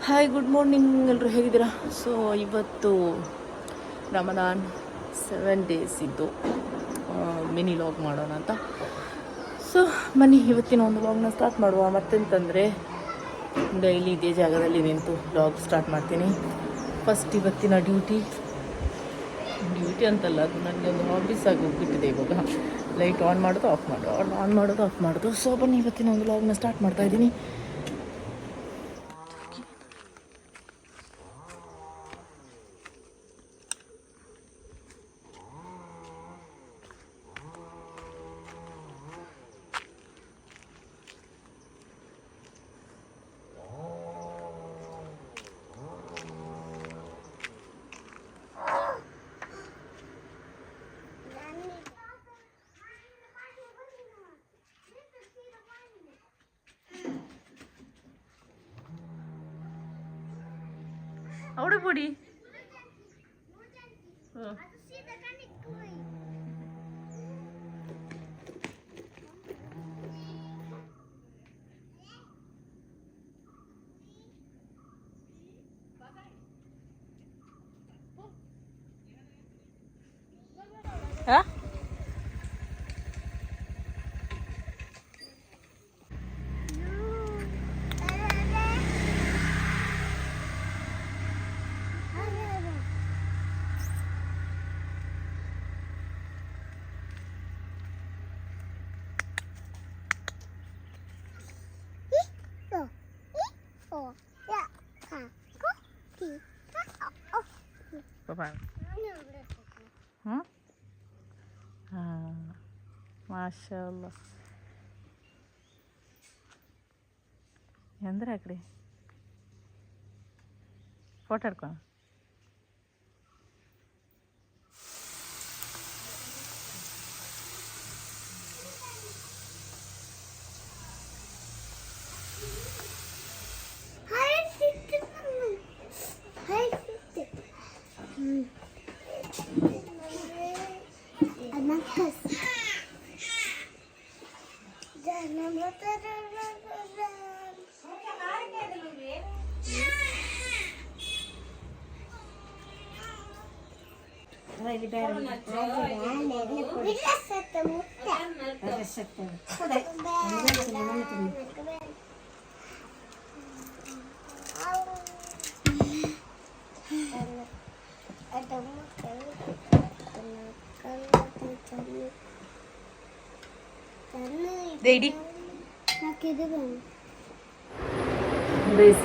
Hi, good morning. ಎಲ್ಲರೂ ಹೇಗಿದ್ದೀರಾ? So ಇವತ್ತು ರಮದಾನ್ 7 ಡೇಸ್ ಇದ್ದು ಮಿನಿ ಲಾಗ್ ಮಾಡೋಣ ಅಂತ. ಸೊ ಬನ್ನಿ ಇವತ್ತಿನ ಒಂದು ಲಾಗ್ನ ಸ್ಟಾರ್ಟ್ ಮಾಡುವ. ಮತ್ತೆಂತಂದರೆ ಡೈಲಿ ಇದೇ ಜಾಗದಲ್ಲಿ ನಿಂತು ಲಾಗ್ ಸ್ಟಾರ್ಟ್ ಮಾಡ್ತೀನಿ. ಫಸ್ಟ್ ಇವತ್ತಿನ ಡ್ಯೂಟಿ ಅಂತಲ್ಲ, ಅದು ನನಗೆ ಒಂದು ಹಾಬೀಸ್ ಆಗಿ ಹೋಗ್ಬಿಟ್ಟಿದೆ. ಇವಾಗ ಲೈಟ್ ಆನ್ ಮಾಡೋದು ಆಫ್ ಮಾಡೋದು, ಆನ್ ಮಾಡೋದು ಆಫ್ ಮಾಡೋದು. ಸೊ ಬನ್ನಿ ಇವತ್ತಿನ ಒಂದು ಲಾಗ್ನ ಸ್ಟಾರ್ಟ್ ಮಾಡ್ತಾಯಿದ್ದೀನಿ. അവിടെ പൊടി ಮಾಷಾಲ್ಲ ಎಂದ್ರೆ ಆ ಕಡೆ ಫೋಟೋ ಹಿಡ್ಕೊ.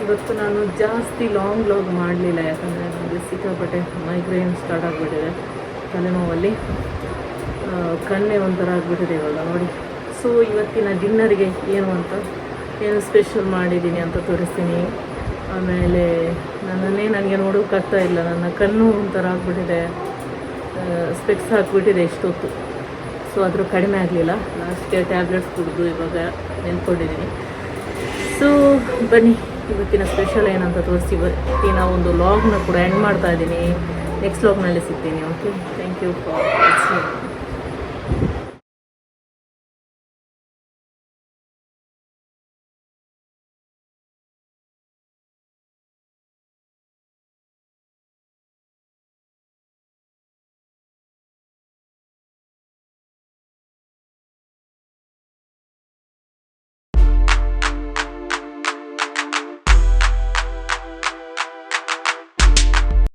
ಇವತ್ತು ನಾನು ಜಾಸ್ತಿ ಲಾಂಗ್ ಲಾಗ್ ಮಾಡಲಿಲ್ಲ, ಯಾಕಂದರೆ ನನಗೆ ಸಿಕ್ಕಾಪಟ್ಟೆ ಮೈಗ್ರೇನ್ ಸ್ಟಾರ್ಟ್ ಆಗಿಬಿಟ್ಟಿದೆ, ತಲೆನೋವಲ್ಲಿ ಕಣ್ಣೆ ಒಂಥರ ಆಗಿಬಿಟ್ಟಿದೆ ಇವಾಗ ನೋಡಿ. ಸೊ ಇವತ್ತಿನ ಡಿನ್ನರ್ಗೆ ಏನು ಸ್ಪೆಷಲ್ ಮಾಡಿದ್ದೀನಿ ಅಂತ ತೋರಿಸ್ತೀನಿ. ಆಮೇಲೆ ನನಗೆ ನೋಡೋಕ್ಕಾಗ್ತಾ ಇಲ್ಲ, ನನ್ನ ಕಣ್ಣು ಒಂಥರ ಆಗಿಬಿಟ್ಟಿದೆ, ಸ್ಪೆಕ್ಸ್ ಹಾಕ್ಬಿಟ್ಟಿದೆ ಇಷ್ಟೊತ್ತು. ಸೊ ಅದ್ರ ಕಡಿಮೆ ಆಗಲಿಲ್ಲ, ಲಾಸ್ಟ್ಗೆ ಟ್ಯಾಬ್ಲೆಟ್ಸ್ ಕುಡಿದು ಇವಾಗ ನಿಂತ್ಕೊಂಡಿದ್ದೀನಿ. ಸೊ ಬನ್ನಿ ಇವತ್ತಿನ ಸ್ಪೆಷಲ್ ಏನಂತ ತೋರಿಸಿ ಇವತ್ತಿನ ಒಂದು ಲಾಗ್ನ ಕೂಡ ಎಂಡ್ ಮಾಡ್ತಾ ಇದ್ದೀನಿ. ನೆಕ್ಸ್ಟ್ ಲಾಗ್ನಲ್ಲಿ ಸಿಗ್ತೀನಿ. Okay, thank you for watching.